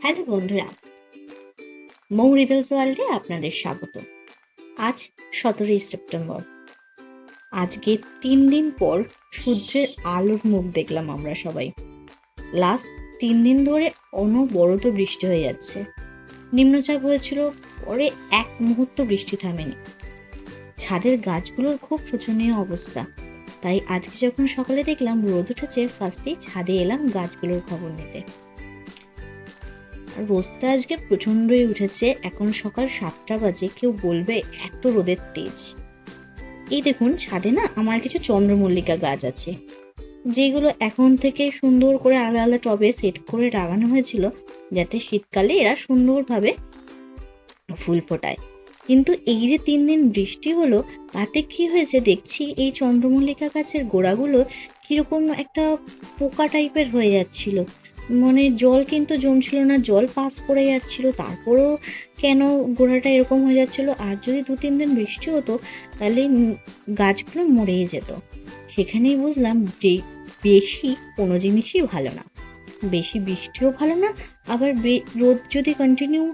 Hello বন্ধুরা, মৌ rebels ওয়ার্ল্ডে আপনাদের স্বাগত। আজ 17ই সেপ্টেম্বর। আজকে 3 দিন পর সূর্যের আলোর মুখ দেখলাম আমরা সবাই। লাস্ট 3 দিন ধরে অনবরত বৃষ্টি হয়ে যাচ্ছে। নিম্নচাপ হয়েছিল, পরে এক মুহূর্ত বৃষ্টি থামেনি। ছাদের গাছগুলোর খুব শোচনীয় অবস্থা। তাই আজকে যখন সকালে দেখলাম রোদ উঠেছে, ফার্স্টেই ছাদে এলাম গাছগুলোর খবর নিতে। রোদটা আজকে প্রচন্ডই উঠেছে। এখন সকাল 7টা বাজে, কেউ বলবে এত রোদের তেজ। এই দেখুন, ছাদে না আমার কিছু চন্দ্রমল্লিকা গাছ আছে, যেগুলো এখন থেকে সুন্দর করে আলাদা আলাদা টবে সেট করে লাগানো হয়েছিল, যাতে শীতকালে এরা সুন্দরভাবে ফুল ফোটায়। কিন্তু এই যে 3 দিন বৃষ্টি হলো, তাতে কি হয়েছে দেখছি, এই চন্দ্রমল্লিকা গাছের গোড়াগুলো কিরকম একটা পোকা টাইপের হয়ে যাচ্ছিল। মানে জল কিন্তু জমছিল না, জল পাস করে যাচ্ছিল, তারপরেও কেন গোড়াটা এরকম হয়ে যাচ্ছিল। আর যদি 2-3 দিন বৃষ্টি হতো, তাহলে গাছগুলো মরেই যেত। সেখানেই বুঝলাম যে বেশি কোনো জিনিসই ভালো না, বেশি বৃষ্টিও ভালো না, আবার রোদ যদি কন্টিনিউ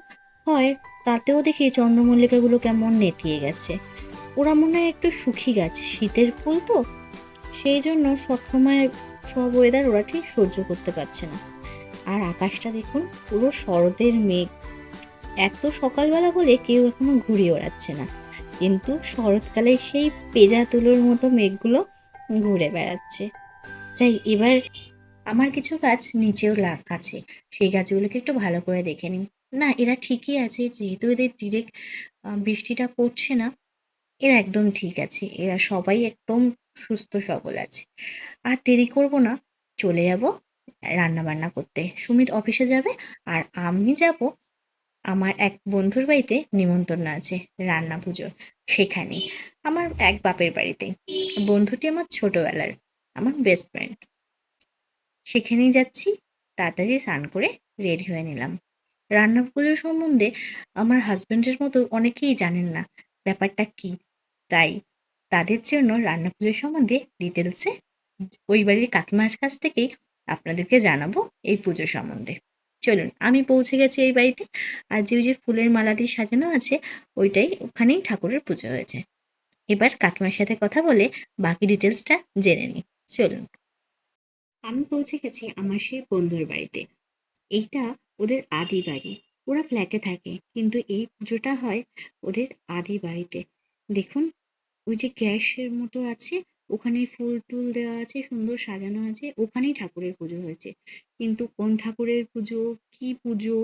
হয়, তাতেও দেখি চন্দ্রমল্লিকাগুলো কেমন নেতিয়ে গেছে। ওরা মনে হয় একটু শুকিয়ে গেছে, শীতের ফুল তো, সেই জন্য সবসময় সব ওয়েদার ওরা ঠিক সহ্য করতে পারছে না। আর আকাশটা দেখুন, পুরো শরতের মেঘ। এত সকালবেলা বলে কেউ এখনো ঘুরে ওড়াচ্ছে না, কিন্তু শরৎকালে সেই পেঁজা তুলোর মতো মেঘগুলো ঘুরে বেড়াচ্ছে। যাই, এবার আমার কিছু গাছ নিচেও আছে, সেই গাছগুলোকে একটু ভালো করে দেখে নিন। না, এরা ঠিকই আছে, যেহেতু এদের ডিরেক্ট বৃষ্টিটা পড়ছে না, এরা একদম ঠিক আছে, এরা সবাই একদম সুস্থ সবল আছে। আর দেরি করব না, চলে যাব রান্না বান্না করতে। সুমিত অফিসে যাবে, আর আমি যাব আমার এক বন্ধুর বাড়িতে, নিমন্ত্রণ আছে রান্না পুজোর, সেখানে আমার এক বাপের বাড়িতে। বন্ধুটি আমার ছোটবেলার, আমার বেস্ট ফ্রেন্ড। সেখানেই যাচ্ছি। তাড়াতাড়ি স্নান করে রেডি হয়ে নিলাম। রান্না পুজো সম্বন্ধে আমার হাজবেন্ডের মতো অনেকেই জানেন না ব্যাপারটা কি, তাই তাদের জন্য রান্না পুজো সম্বন্ধে ডিটেলসে ওই বাড়ির কাকিমার কাছ থেকেই আপনাদেরকে জানাবো এই পুজো সম্বন্ধে। চলুন, আমি পৌঁছে গেছি এই বাড়িতে। আর যে ফুলের মালা দিয়ে সাজানো আছে, ওইটাই, ওখানেই ঠাকুরের পুজো হয়েছে। এবার কাকিমার সাথে কথা বলে বাকি ডিটেলসটা জেনে নিই। চলুন। আমি পৌঁছে গেছি আমার সেই বন্ধুর বাড়িতে। এইটা ওদের আদি বাড়ি। ওরা ফ্ল্যাটে থাকে, কিন্তু এই পুজোটা হয় ওদের আদি বাড়িতে। দেখুন, ওই যে গ্যাসের মতো আছে, ওখানে ফুল টুল দেওয়া আছে, সুন্দর সাজানো আছে, ওখানেই ঠাকুরের পুজো হয়েছে। কিন্তু কোন ঠাকুরের পুজো,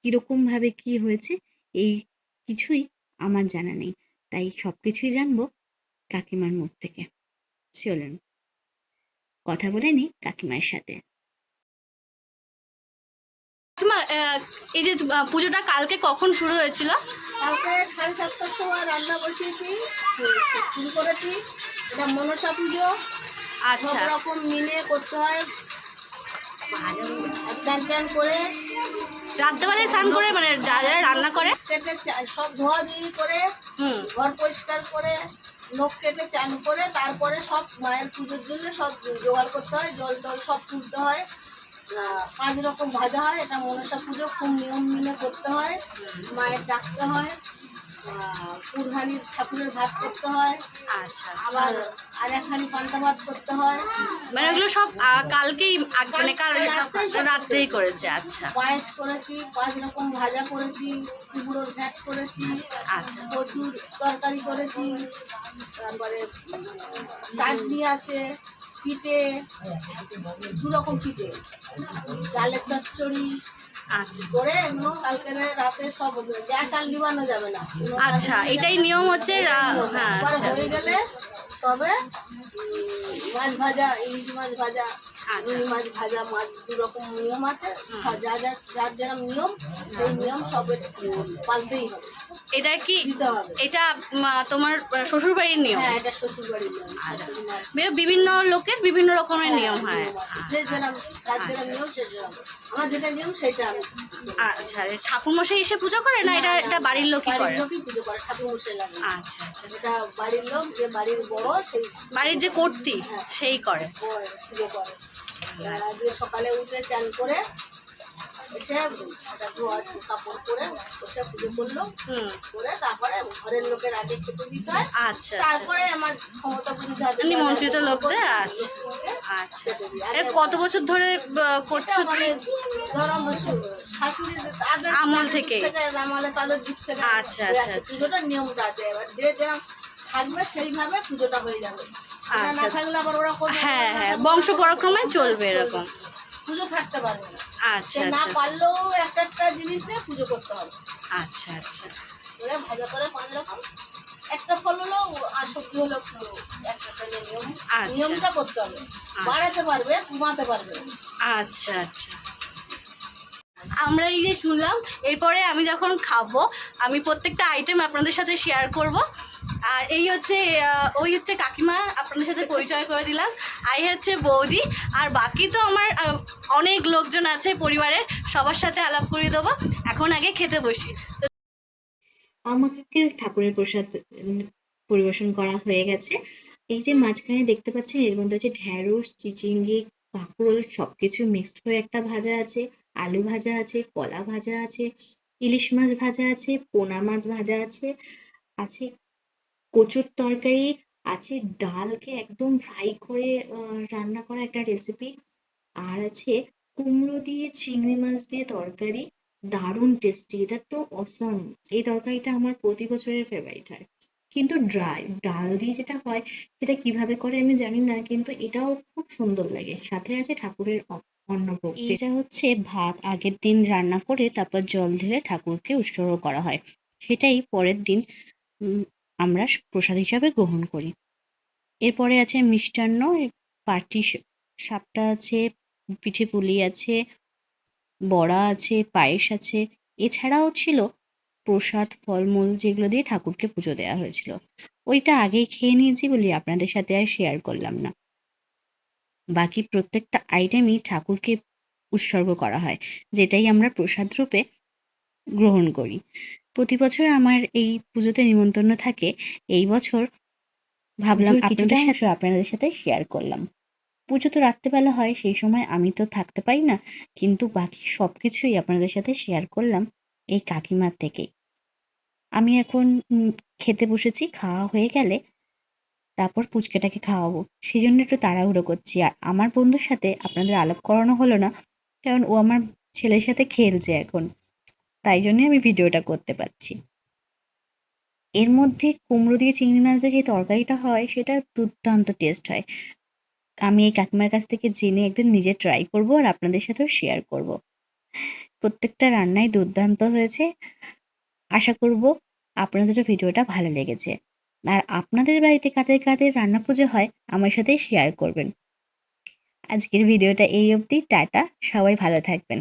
কিরকম ভাবে কি হয়েছে, এই কিছুই আমার জানা নেই। তাই সবকিছুই জানবো কাকিমার মুখ থেকে। চলুন কথা বলে নি কাকিমার সাথে। এই যে পুজোটা কালকে কখন শুরু হয়েছিল? কালকে 7:30টার সময় রান্না বসিয়েছি, শুরু করেছি। এটা মনসা পুজো। আচ্ছা, সব রকম মিলে করতে হয়, চান টান করে রাত্রেবেলায় স্নান করে, মানে যা যারা রান্না করে কেটে সব ধোয়াধুয়ি করে, ঘর পরিষ্কার করে, নখ কেটে চান করে, তারপরে সব মায়ের পুজোর জন্য সব জোগাড় করতে হয়, জল টল সব তুলতে হয়। 5 রকম ভাজা হয়। এটা মনসা পুজো, খুব নিয়ম মেনে করতে হয়। মায়ের ডাকতে হয়, কুরহানির ঠাকুরের ভাত করতে হয়, আচ্ছা, আবার আর এক হাঁড়ি পান্তা ভাত করতে হয়। মানে ওগুলো সব কালকেই মানে কাল রাত্রেই রাত্রেই করেছে। আচ্ছা পায়েস করেছি, 5 রকম ভাজা করেছি, কুমড়োর ঘ্যাট করেছি, আচ্ছা প্রচুর তরকারি করেছি, তারপরে চাটনি আছে, পিঠে, 2 রকম পিঠে, ডালের চচ্চড়ি আচ্ছা করে এগুলো কালকে রাতে সব হবে। গ্যাস আর নিবানো যাবে না। আচ্ছা, এটাই নিয়ম হচ্ছে। হ্যাঁ, একবার আচ্ছা হয়ে গেলে তবে মাছ ভাজা, ইলিশ মাছ ভাজা, রুই মাছ ভাজা, মাছ 2 রকম নিয়ম আছে। যার যেরকম নিয়ম, সেই নিয়ম সব পালতেই হবে, এটা কি দিতে হবে। এটা তোমার শ্বশুর বাড়ির নিয়ম? হ্যাঁ, এটা শ্বশুর বাড়ির নিয়ম। শাশুড়ি মার বিভিন্ন লোকের বিভিন্ন রকমের নিয়ম হয়। নিয়ম আছে। যে যেরকম, যার যেরকম নিয়ম সে যেরকম। আমার যেটা নিয়ম সেটা আমি। আচ্ছা, ঠাকুর মশাই এসে পুজো করে না, এটা এটা বাড়ির লোকই করে? বাড়ির লোকই পুজো করে, ঠাকুর মশাই লাগে। আচ্ছা আচ্ছা, এটা বাড়ির লোক, যে বাড়ির বড় সেই বাড়ির যে কর্তি সেই করে। পুজো করে। আজকে সকালে উঠে চান করে এসে সেটা ধোয়া কাপড় করে বসে পুজো করলো, করে তারপরে ঘরের লোকের আগে খেতে দিতে হয়, আচ্ছা তারপরে আমার ক্ষমতা বুঝে যাদের নিমন্ত্রিত লোকদের। আচ্ছা আচ্ছা। খেতে দিই। এর কত বছর ধরে করছো মানে ধরো আমার শাশুড়ির তাদের আমল তাদের থেকে? যুগ থেকে আমলে তাদের যুগ থেকে আচ্ছা, হয়ে আচ্ছা, আসে। আচ্ছা। পুজোটার নিয়মটা আছে, এবার যে যেরকম থাকবে সেইভাবে পুজোটা হয়ে যাবে। ওরা না আচ্ছা, থাকলে আবার ওরা করবে, হ্যাঁ ওরা না হ্যাঁ, থাকলে বংশ ওরা পরাক্রমে করবে, চলবে এরকম। পুজো ছাড়তে পারবে না। আচ্ছা সে না আচ্ছা পারলেও একটা একটা জিনিস নিয়ে পুজো করতে হবে। আচ্ছা আচ্ছা করে ভাজা করে 5 রকম, একটা ফল হলো আর সবজি হলো একটা নিয়ম, আচ্ছা। নিয়মটা করতে হবে। বাড়াতে পারবে, কমাতে পারবে না। আচ্ছা আচ্ছা। আমরা এই যে শুনলাম, এরপরে আমি যখন খাবো আমি প্রত্যেকটা আইটেম আপনাদের সাথে শেয়ার করব। আর এই হচ্ছে ওই হচ্ছে কাকিমা, আপনাদের সাথে পরিচয় করে দিলাম। আই হচ্ছে বৌদি, আর বাকি তো আমার অনেক লোকজন আছে পরিবারের, সবার সাথে আলাপ করিয়ে দেবো। এখন আগে খেতে বসি। আমাকে ঠাকুরের প্রসাদ পরিবেশন করা হয়ে গেছে। এই যে মাঝখানে দেখতে পাচ্ছেন এর মধ্যে আছে ঢ্যাঁড়স, চিচিঙ্গি, কাঁকরোল সবকিছু মিক্সড হয়ে একটা ভাজা আছে, আলু ভাজা আছে, কলা ভাজা আছে, ইলিশ মাছ ভাজা আছে, পোনা মাছ ভাজা আছে, আছে কচুর তরকারি, আছে ডালকে একদম ফ্রাই করে রান্না করা একটা রেসিপি, আর আছে কুমড়ো দিয়ে চিংড়ি মাছ দিয়ে তরকারি, দারুণ টেস্টি। এটা তো অসম। এই তরকারিটা আমার প্রতি বছরের ফেভারিট হয়, কিন্তু ড্রাই ডাল দিয়ে যেটা হয় সেটা কিভাবে করে আমি জানি না, কিন্তু এটাও খুব সুন্দর লাগে। সাথে আছে ঠাকুরের অন্নভোগ, যেটা হচ্ছে ভাত আগের দিন রান্না করে তারপর জল ঢেলে ঠাকুরকে উৎসর্গ করা হয়, সেটাই পরের দিন আমরা প্রসাদ হিসাবে গ্রহণ করি। এরপরে আছে মিষ্টান্ন, পাটি সাপটা আছে, পিঠে পুলি আছে, বড়া আছে, পায়েস আছে। এছাড়াও ছিল প্রসাদ, ফলমূল, যেগুলো দিয়ে ঠাকুরকে পুজো দেওয়া হয়েছিল। ওইটা আগেই খেয়ে নিয়েছি বলে আপনাদের সাথে আর শেয়ার করলাম না। বাকি প্রত্যেকটা আইটেমই ঠাকুরকে উৎসর্গ করা হয়, যেটাই আমরা প্রসাদ রূপে গ্রহণ করি। প্রতি বছর আমার এই পুজোতে নিমন্ত্রণ থাকে। এই বছর ভাবলাম আপনাদের সাথে আপনাদের সাথে শেয়ার করলাম। পুজো তো রাত্রেবেলা হয়, সেই সময় আমি তো থাকতে পারি না, কিন্তু বাকি সবকিছুই আপনাদের সাথে শেয়ার করলাম এই কাকিমার থেকেই। আমি এখন খেতে বসেছি, খাওয়া হয়ে গেলে তারপর পুচকেটাকে খাওয়াবো, সেই জন্য একটু তাড়াহুড়ো করছি। আর আমার বন্ধুর সাথে আপনাদের আলাপ করানো হলো না, কারণ ও আমার ছেলের সাথে খেলছে এখন, তাই জন্য আমি ভিডিওটা করতে পারছি। এর মধ্যে কুমড়ো দিয়ে চিংড়ি মাছ দিয়ে যে তরকারিটা হয় সেটা দুর্দান্ত টেস্ট হয়। আমি এই কাকিমার কাছ থেকে জেনে একদিন নিজে ট্রাই করব আর আপনাদের সাথেও শেয়ার করব। প্রত্যেকটা রান্নাই দুর্দান্ত হয়েছে। আশা করব আপনাদেরও ভিডিওটা ভালো লেগেছে। আর আপনাদের বাড়িতে কাদের কাদের রান্না পুজো হয় আমার সাথে শেয়ার করবেন। আজকের ভিডিওটা এই অবধি। টাটা, সবাই ভালো থাকবেন।